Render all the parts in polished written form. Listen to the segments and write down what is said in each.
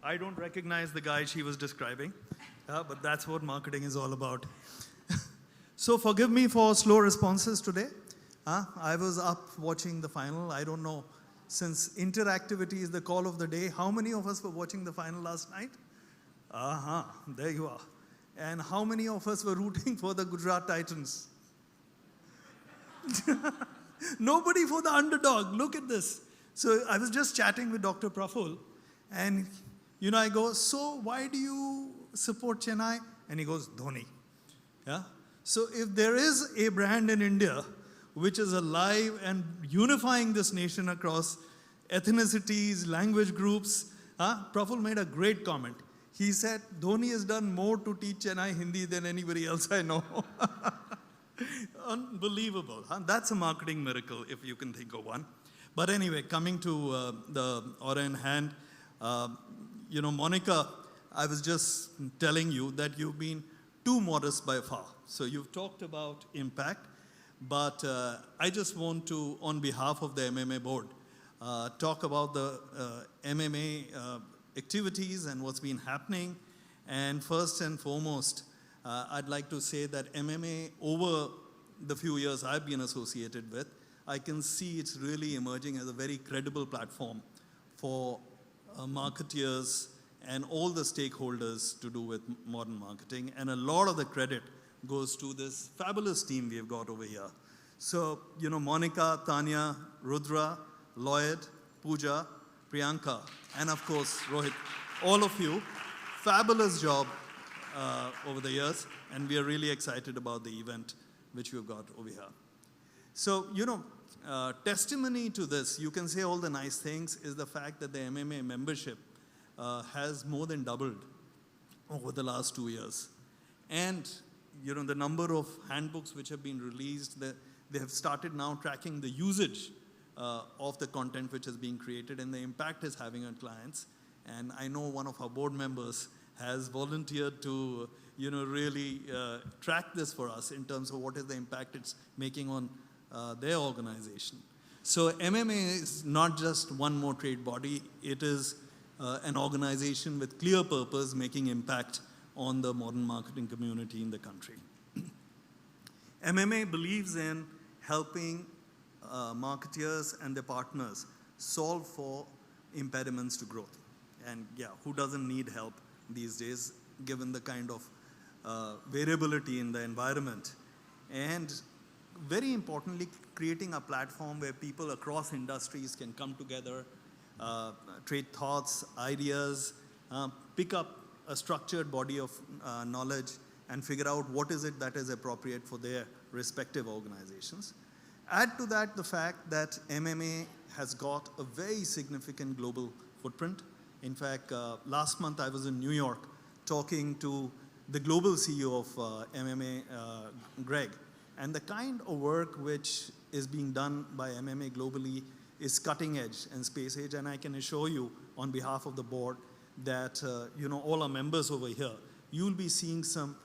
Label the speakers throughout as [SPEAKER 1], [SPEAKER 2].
[SPEAKER 1] I don't recognize the guy she was describing, but that's what marketing is all about. So forgive me for slow responses today. I was up watching the final. I don't know, since interactivity is the call of the day, how many of us were watching the final last night? There you are. And how many of us were rooting for the Gujarat Titans? Nobody for the underdog. Look at this. So I was just chatting with Dr. Praful, and I go, so why do you support Chennai? And he goes, Dhoni. Yeah. So if there is a brand in India which is alive and unifying this nation across ethnicities, language groups, Praful made a great comment. He said, Dhoni has done more to teach Chennai Hindi than anybody else I know. Unbelievable. That's a marketing miracle, if you can think of one. But anyway, coming to the order in hand, Monica, I was just telling you that you've been too modest by far. So you've talked about impact, but I just want to, on behalf of the MMA board, talk about the MMA activities and what's been happening. And first and foremost, I'd like to say that MMA, over the few years I've been associated with, I can see it's really emerging as a very credible platform for marketeers and all the stakeholders to do with modern marketing. And a lot of the credit goes to this fabulous team we've got over here. So, Monica, Tanya, Rudra, Lloyd, Pooja, Priyanka, and of course, Rohit, all of you, fabulous job over the years, and we are really excited about the event which we've got over here. So, testimony to this, you can say all the nice things, is the fact that the MMA membership has more than doubled over the last 2 years. And, the number of handbooks which have been released, they have started now tracking the usage of the content which is being created and the impact it's having on clients. And I know one of our board members has volunteered to, really track this for us in terms of what is the impact it's making on their organization. So MMA is not just one more trade body, it is an organization with clear purpose, making impact on the modern marketing community in the country. MMA believes in helping marketeers and their partners solve for impediments to growth. And yeah, who doesn't need help these days, given the kind of variability in the environment? And very importantly, creating a platform where people across industries can come together, trade thoughts, ideas, pick up a structured body of knowledge and figure out what is it that is appropriate for their respective organizations. Add to that the fact that MMA has got a very significant global footprint. In fact, last month I was in New York talking to the global CEO of MMA, Greg. And the kind of work which is being done by MMA globally is cutting edge and space age. And I can assure you on behalf of the board that, all our members over here, you'll be seeing some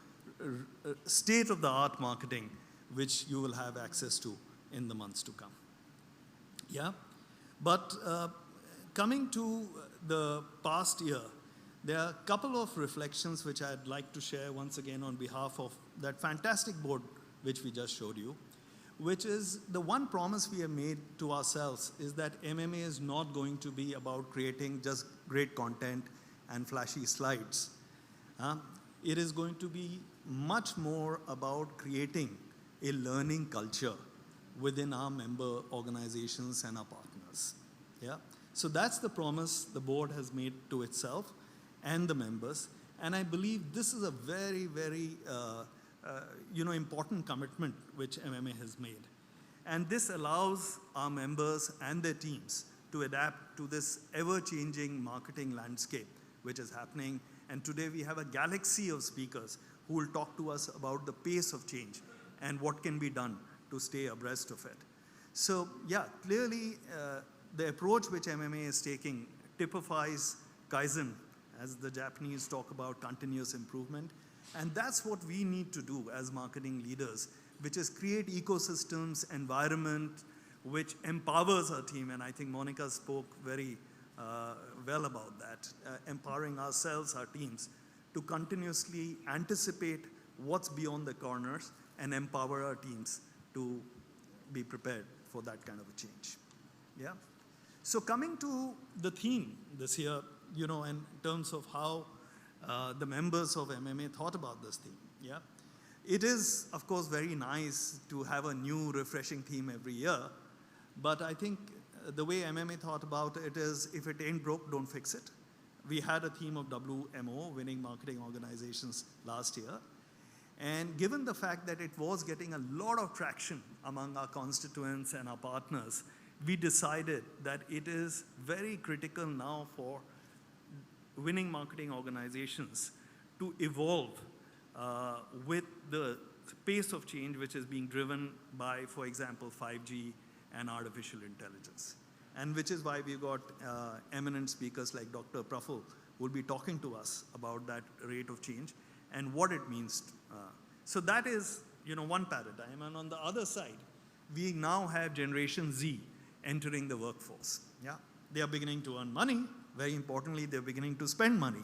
[SPEAKER 1] state-of-the-art marketing which you will have access to in the months to come. Yeah, but coming to the past year, there are a couple of reflections which I'd like to share once again on behalf of that fantastic board which we just showed you, which is the one promise we have made to ourselves is that MMA is not going to be about creating just great content and flashy slides. It is going to be much more about creating a learning culture within our member organizations and our partners. Yeah? So that's the promise the board has made to itself and the members. And I believe this is a very, very important commitment which MMA has made. And this allows our members and their teams to adapt to this ever-changing marketing landscape which is happening. And today we have a galaxy of speakers who will talk to us about the pace of change and what can be done to stay abreast of it. So yeah, clearly the approach which MMA is taking typifies Kaizen, as the Japanese talk about continuous improvement. And that's what we need to do as marketing leaders, which is create ecosystems, environment, which empowers our team. And I think Monica spoke very well about that, empowering ourselves, our teams, to continuously anticipate what's beyond the corners and empower our teams to be prepared for that kind of a change. Yeah. So coming to the theme this year, you know, in terms of how the members of MMA thought about this theme. Yeah. It is, of course, very nice to have a new, refreshing theme every year. But I think the way MMA thought about it is, if it ain't broke, don't fix it. We had a theme of WMO, Winning Marketing Organizations, last year. And given the fact that it was getting a lot of traction among our constituents and our partners, we decided that it is very critical now for winning marketing organizations to evolve with the pace of change which is being driven by, for example, 5G and artificial intelligence. And which is why we've got eminent speakers like Dr. Praful, who will be talking to us about that rate of change and what it means. So that is, you know, one paradigm. And on the other side, we now have Generation Z entering the workforce. Yeah, they are beginning to earn money. Very importantly, they're beginning to spend money.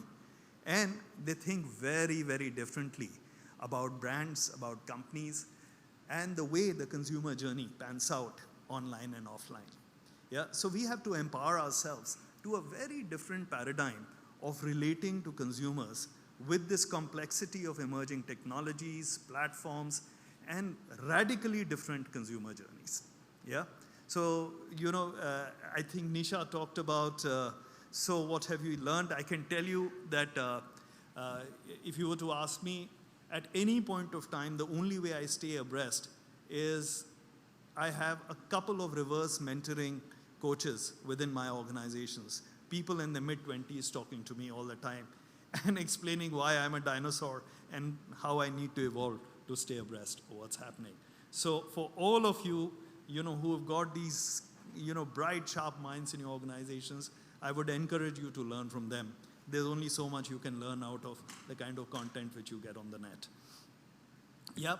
[SPEAKER 1] And they think very, very differently about brands, about companies, and the way the consumer journey pans out online and offline. Yeah, so we have to empower ourselves to a very different paradigm of relating to consumers with this complexity of emerging technologies, platforms, and radically different consumer journeys. Yeah, so, you know, I think Nisha talked about, so what have you learned? I can tell you that if you were to ask me, at any point of time, the only way I stay abreast is I have a couple of reverse mentoring coaches within my organizations, people in the mid-20s talking to me all the time and explaining why I'm a dinosaur and how I need to evolve to stay abreast of what's happening. So for all of you, you know, who have got these, you know, bright, sharp minds in your organizations, I would encourage you to learn from them. There's only so much you can learn out of the kind of content which you get on the net. Yep.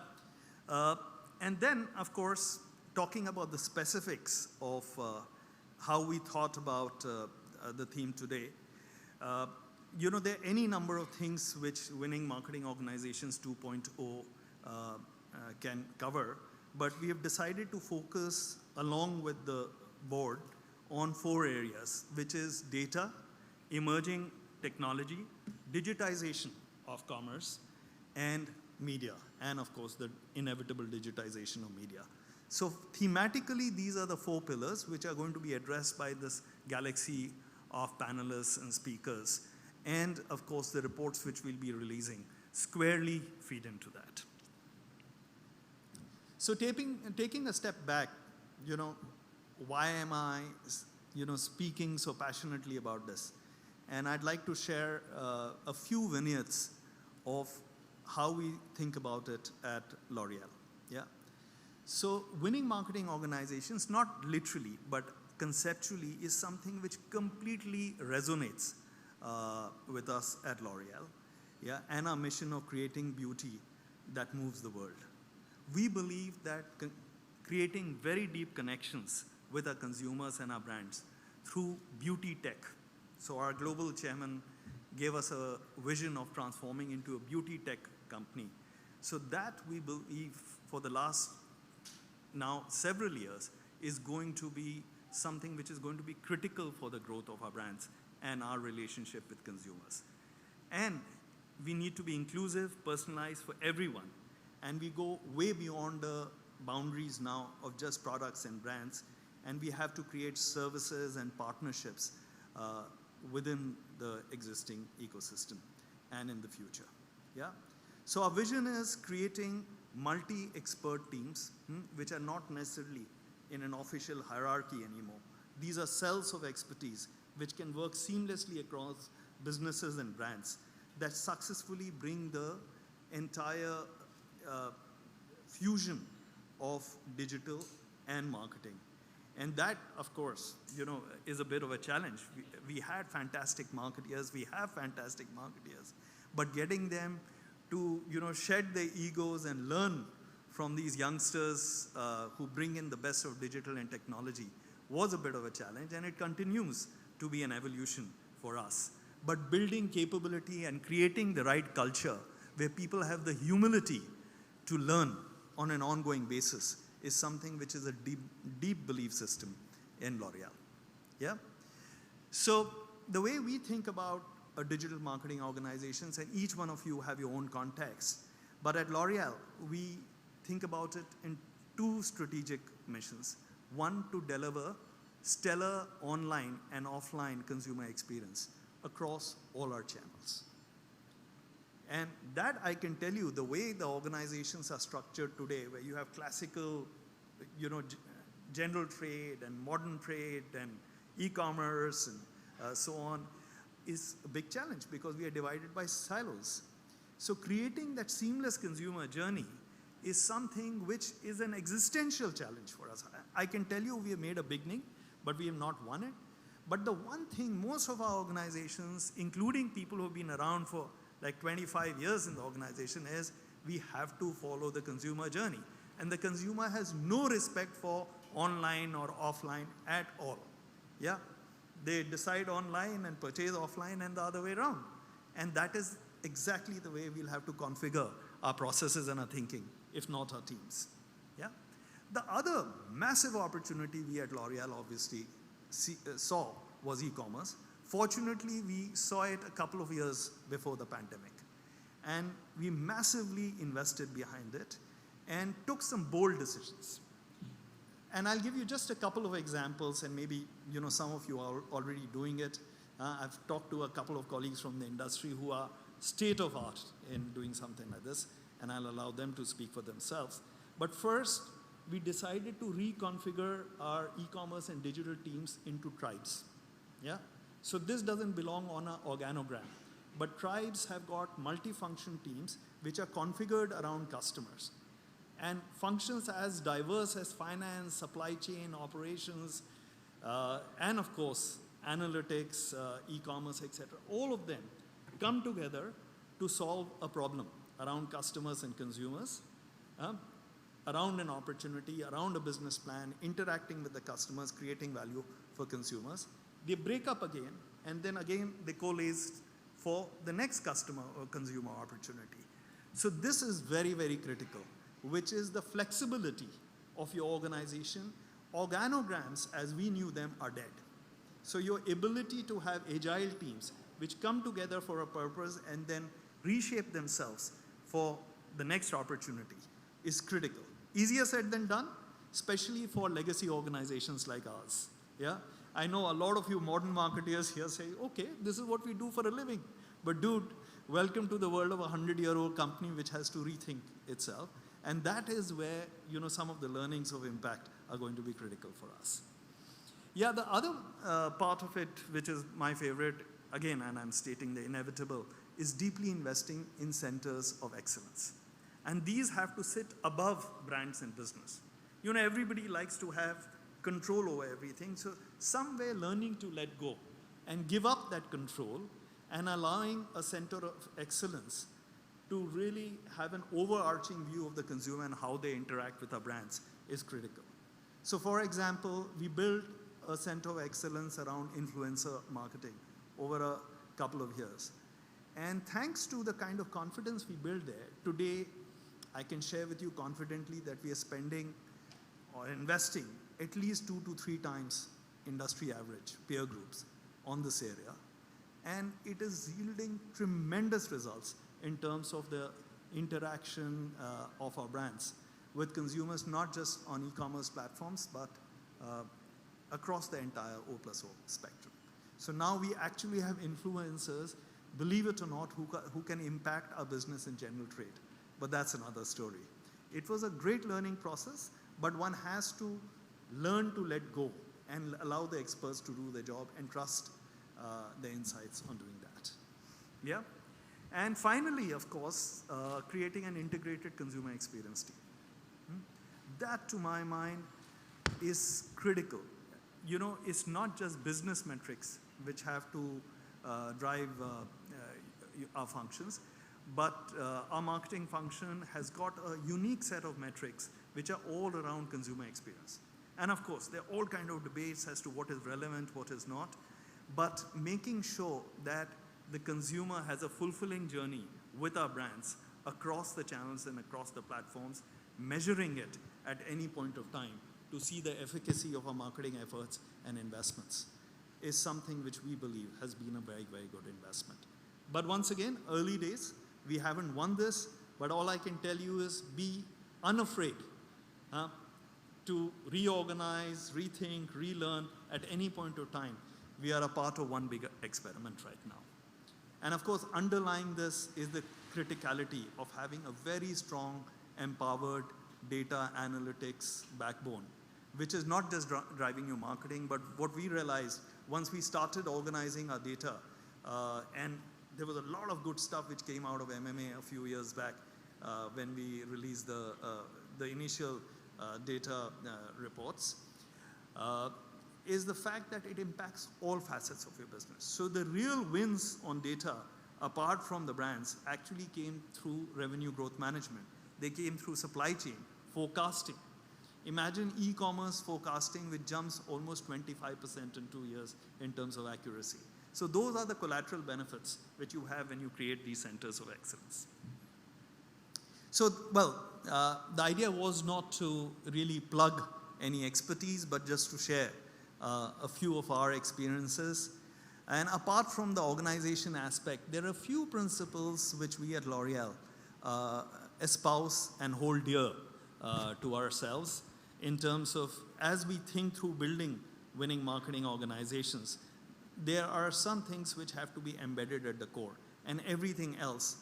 [SPEAKER 1] And then, of course, talking about the specifics of how we thought about the theme today. You know, there are any number of things which Winning Marketing Organizations 2.0 can cover, but we have decided to focus along with the board on 4 areas, which is data, emerging technology, digitization of commerce, and media, and of course the inevitable digitization of media. So thematically, these are the 4 pillars which are going to be addressed by this galaxy of panelists and speakers. And of course, the reports which we'll be releasing squarely feed into that. So taking a step back, you know, why am I, you know, speaking so passionately about this? And I'd like to share a few vignettes of how we think about it at L'Oreal. Yeah. So winning marketing organizations, not literally, but conceptually, is something which completely resonates with us at L'Oreal, yeah, and our mission of creating beauty that moves the world. We believe that creating very deep connections with our consumers and our brands through beauty tech. So our global chairman gave us a vision of transforming into a beauty tech company. So that, we believe, for the last now several years, is going to be something which is going to be critical for the growth of our brands and our relationship with consumers. And we need to be inclusive, personalized for everyone. And we go way beyond the boundaries now of just products and brands. And we have to create services and partnerships within the existing ecosystem and in the future. Yeah? So our vision is creating multi-expert teams, which are not necessarily in an official hierarchy anymore. These are cells of expertise which can work seamlessly across businesses and brands that successfully bring the entire fusion of digital and marketing. And that, of course, you know, is a bit of a challenge. We had fantastic marketeers, we have fantastic marketeers, but getting them to, you know, shed their egos and learn from these youngsters who bring in the best of digital and technology was a bit of a challenge, and it continues to be an evolution for us. But building capability and creating the right culture where people have the humility to learn on an ongoing basis is something which is a deep, deep belief system in L'Oreal. Yeah? So the way we think about a digital marketing organizations, and each one of you have your own context, but at L'Oreal, we think about it in two strategic missions. One, to deliver stellar online and offline consumer experience across all our channels. And that I can tell you, the way the organizations are structured today, where you have classical, general trade and modern trade and e-commerce and so on, is a big challenge because we are divided by silos. So creating that seamless consumer journey is something which is an existential challenge for us. I can tell you we have made a beginning, but we have not won it. But the one thing most of our organizations, including people who have been around for like 25 years in the organization, is we have to follow the consumer journey. And the consumer has no respect for online or offline at all. Yeah? They decide online and purchase offline and the other way around. And that is exactly the way we'll have to configure our processes and our thinking, if not our teams. Yeah? The other massive opportunity we at L'Oreal obviously saw was e-commerce. Fortunately, we saw it a couple of years before the pandemic. And we massively invested behind it and took some bold decisions. And I'll give you just a couple of examples, and maybe some of you are already doing it. I've talked to a couple of colleagues from the industry who are state of art in doing something like this, and I'll allow them to speak for themselves. But first, we decided to reconfigure our e-commerce and digital teams into tribes. Yeah? So this doesn't belong on an organogram, but tribes have got multi-function teams which are configured around customers. And functions as diverse as finance, supply chain, operations, and of course, analytics, e-commerce, etc. All of them come together to solve a problem around customers and consumers, around an opportunity, around a business plan, interacting with the customers, creating value for consumers. They break up again, and then again they coalesce for the next customer or consumer opportunity. So this is very, very critical, which is the flexibility of your organization. Organograms, as we knew them, are dead. So your ability to have agile teams which come together for a purpose and then reshape themselves for the next opportunity is critical. Easier said than done, especially for legacy organizations like ours. Yeah? I know a lot of you modern marketeers here say, okay, this is what we do for a living. But dude, welcome to the world of a 100-year-old company which has to rethink itself. And that is where some of the learnings of impact are going to be critical for us. Yeah, the other part of it, which is my favorite, again, and I'm stating the inevitable, is deeply investing in centers of excellence. And these have to sit above brands and business. Everybody likes to have control over everything. So somewhere learning to let go and give up that control and allowing a center of excellence to really have an overarching view of the consumer and how they interact with our brands is critical. So for example, we built a center of excellence around influencer marketing over a couple of years. And thanks to the kind of confidence we built there, today I can share with you confidently that we are spending or investing at least 2 to 3 times industry average peer groups on this area. And it is yielding tremendous results in terms of the interaction of our brands with consumers, not just on e-commerce platforms, but across the entire O+O spectrum. So now we actually have influencers, believe it or not, who can impact our business in general trade. But that's another story. It was a great learning process, but one has to learn to let go and allow the experts to do their job and trust the insights on doing that. Yeah? And finally, of course, creating an integrated consumer experience team. That, to my mind, is critical. It's not just business metrics which have to drive our functions, but our marketing function has got a unique set of metrics which are all around consumer experience. And of course, there are all kinds of debates as to what is relevant, what is not. but making sure that the consumer has a fulfilling journey with our brands across the channels and across the platforms, measuring it at any point of time to see the efficacy of our marketing efforts and investments is something which we believe has been a very, very good investment. But once again, early days, we haven't won this, but all I can tell you is be unafraid to reorganize, rethink, relearn at any point of time. We are a part of one big experiment right now. And of course, underlying this is the criticality of having a very strong, empowered data analytics backbone, which is not just driving your marketing, but what we realized once we started organizing our data, and there was a lot of good stuff which came out of MMA a few years back when we released the initial data reports, is the fact that it impacts all facets of your business. So the real wins on data, apart from the brands, actually came through revenue growth management. They came through supply chain, forecasting. Imagine e-commerce forecasting, which jumps almost 25% in 2 years in terms of accuracy. So those are the collateral benefits which you have when you create these centers of excellence. So, well, the idea was not to really plug any expertise, but just to share a few of our experiences. And apart from the organization aspect, there are a few principles which we at L'Oreal espouse and hold dear to ourselves in terms of, as we think through building winning marketing organizations, there are some things which have to be embedded at the core, and everything else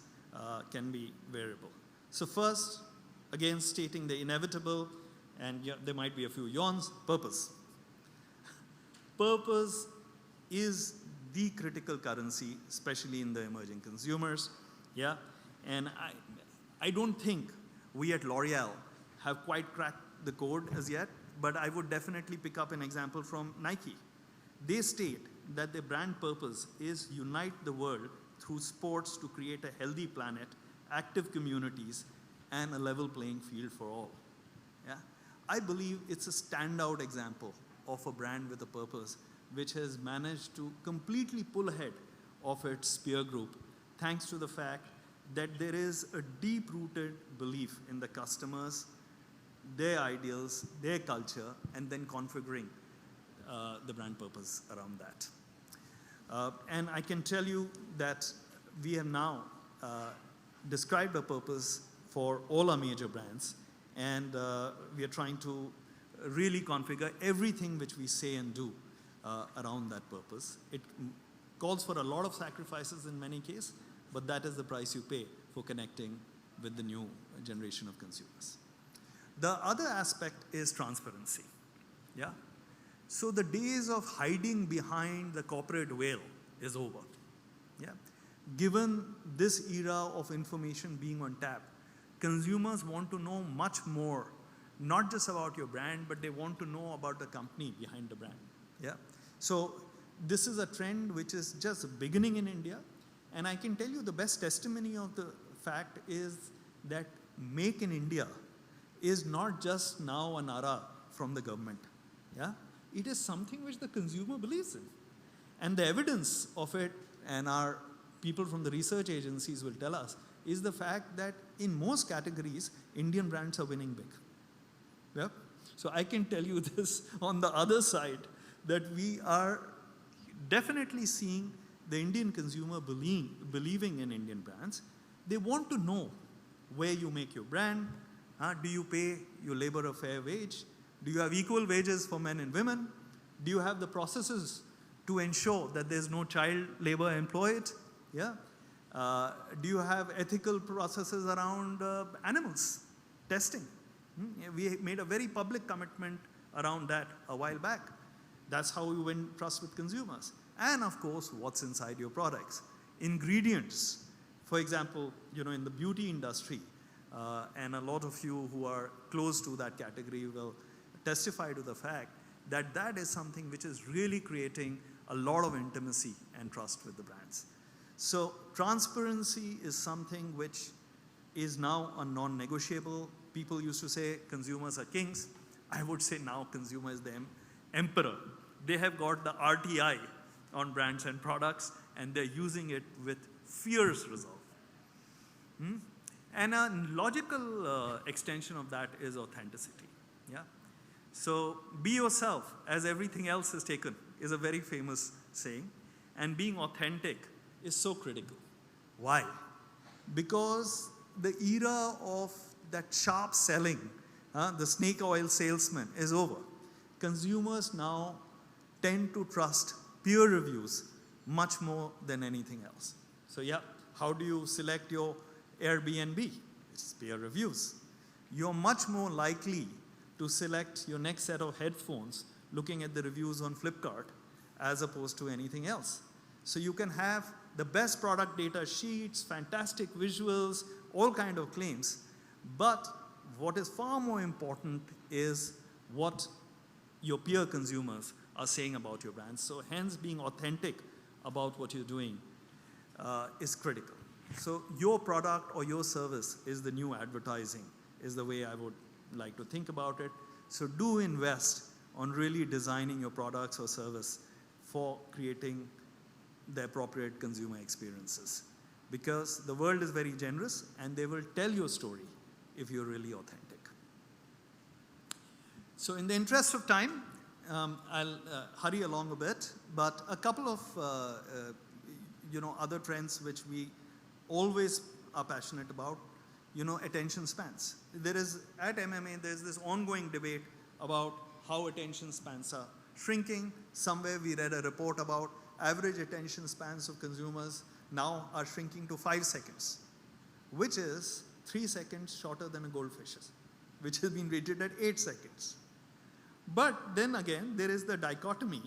[SPEAKER 1] can be variable. So first, again, stating the inevitable, and yeah, there might be a few yawns, purpose. Purpose is the critical currency, especially in the emerging consumers, yeah? And I don't think we at L'Oreal have quite cracked the code as yet, but I would definitely pick up an example from Nike. They state that their brand purpose is unite the world through sports to create a healthy planet, active communities, and a level playing field for all. Yeah? I believe it's a standout example of a brand with a purpose which has managed to completely pull ahead of its peer group, thanks to the fact that there is a deep-rooted belief in the customers, their ideals, their culture, and then configuring the brand purpose around that. And I can tell you that we have now described a purpose for all our major brands, and we are trying to really configure everything which we say and do around that purpose. It calls for a lot of sacrifices in many cases, but that is the price you pay for connecting with the new generation of consumers. The other aspect is transparency. Yeah? So the days of hiding behind the corporate veil is over. Yeah? Given this era of information being on tap, consumers want to know much more, not just about your brand, but they want to know about the company behind the brand. Yeah? So this is a trend which is just beginning in India, and I can tell you the best testimony of the fact is that Make in India is not just now a nara from the government. Yeah? It is something which the consumer believes in. And the evidence of it, and our people from the research agencies will tell us, is the fact that in most categories, Indian brands are winning big. Yeah? So I can tell you this on the other side, that we are definitely seeing the Indian consumer believing in Indian brands. They want to know where you make your brand. Do you pay your labor a fair wage? Do you have equal wages for men and women? Do you have the processes to ensure that there's no child labor employed? Yeah? Do you have ethical processes around animals, testing? We made a very public commitment around that a while back. That's how we win trust with consumers. And of course, what's inside your products. Ingredients. For example, in the beauty industry, and a lot of you who are close to that category will testify to the fact that that is something which is really creating a lot of intimacy and trust with the brands. So transparency is something which is now a non-negotiable. People used to say consumers are kings. I would say now consumer is the emperor. They have got the RTI, on brands and products, and they're using it with fierce resolve. And a logical extension of that is authenticity. Yeah. So be yourself as everything else is taken is a very famous saying, and being authentic is so critical. Why? Because the era of that sharp selling, the snake oil salesman, is over. Consumers now tend to trust peer reviews much more than anything else. So yeah, how do you select your Airbnb? It's peer reviews. You're much more likely to select your next set of headphones looking at the reviews on Flipkart as opposed to anything else. So you can have the best product data sheets, fantastic visuals, all kind of claims, but what is far more important is what your peer consumers are saying about your brand. So hence being authentic about what you're doing is critical. So your product or your service is the new advertising, is the way I would like to think about it. So do invest on really designing your products or service for creating the appropriate consumer experiences. Because the world is very generous and they will tell your story if you're really authentic. So in the interest of time, I'll hurry along a bit, but a couple of other trends which we always are passionate about, attention spans. At MMA, there's this ongoing debate about how attention spans are shrinking. Somewhere we read a report about average attention spans of consumers now are shrinking to 5 seconds, which is 3 seconds shorter than a goldfish's, which has been rated at 8 seconds. But then again, there is the dichotomy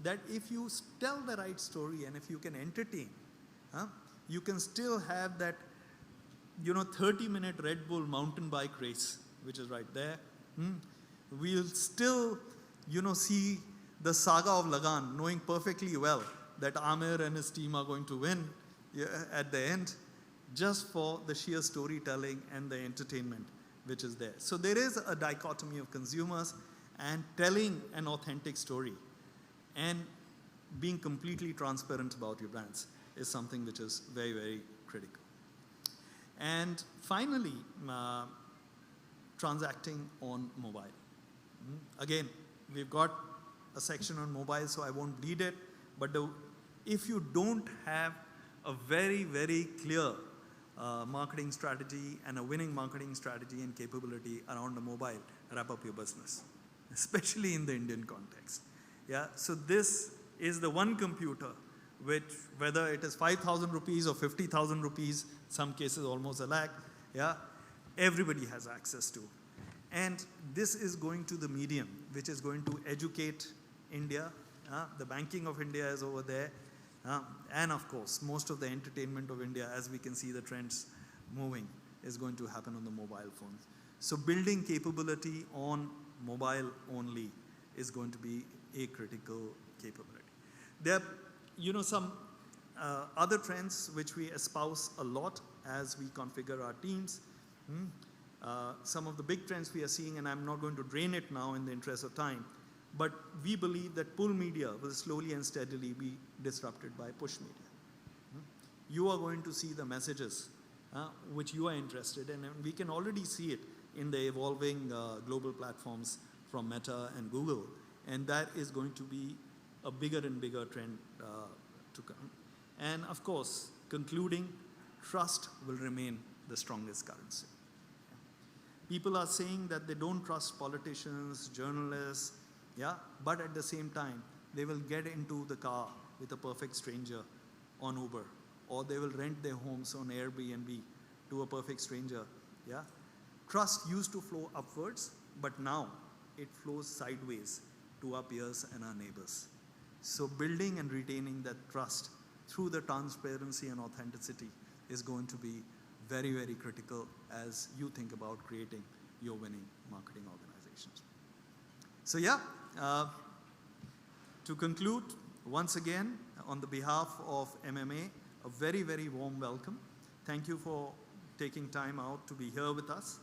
[SPEAKER 1] that if you tell the right story and if you can entertain, you can still have that 30-minute Red Bull mountain bike race, which is right there. We'll still, see the saga of Lagan, knowing perfectly well that Amir and his team are going to win at the end, just for the sheer storytelling and the entertainment which is there. So there is a dichotomy of consumers, and telling an authentic story and being completely transparent about your brands is something which is very, very critical. And finally, transacting on mobile. Again, we've got a section on mobile, so I won't bleed it, but if you don't have a very, very clear marketing strategy and a winning marketing strategy and capability around the mobile, wrap up your business, especially in the Indian context. Yeah, so this is the one computer which, whether it is 5,000 rupees or 50,000 rupees, some cases almost a lakh, yeah, everybody has access to. And this is going to the medium, which is going to educate India. The banking of India is over there. And of course, most of the entertainment of India, as we can see the trends moving, is going to happen on the mobile phones. So building capability on mobile only is going to be a critical capability. There are, some other trends which we espouse a lot as we configure our teams. Some of the big trends we are seeing, and I'm not going to drain it now in the interest of time, but we believe that pull media will slowly and steadily be disrupted by push media. You are going to see the messages which you are interested in, and we can already see it in the evolving global platforms from Meta and Google, and that is going to be a bigger and bigger trend to come. And of course, concluding, trust will remain the strongest currency. People are saying that they don't trust politicians, journalists, yeah, but at the same time, they will get into the car with a perfect stranger on Uber, or they will rent their homes on Airbnb to a perfect stranger, yeah. Trust used to flow upwards, but now it flows sideways to our peers and our neighbors. So building and retaining that trust through the transparency and authenticity is going to be very, very critical as you think about creating your winning marketing organizations. So yeah, to conclude, once again, on the behalf of MMA, a very, very warm welcome. Thank you for taking time out to be here with us.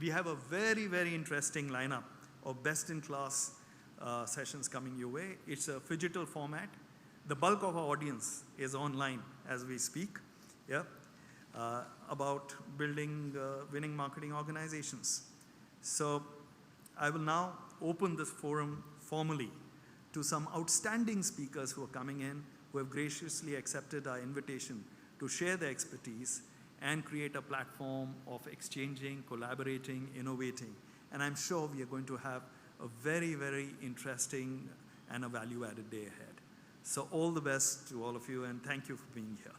[SPEAKER 1] We have a very, very interesting lineup of best-in-class sessions coming your way. It's a phygital format. The bulk of our audience is online as we speak, yeah, about building winning marketing organizations. So I will now open this forum formally to some outstanding speakers who are coming in, who have graciously accepted our invitation to share their expertise and create a platform of exchanging, collaborating, innovating. And I'm sure we are going to have a very, very interesting and a value-added day ahead. So all the best to all of you, and thank you for being here.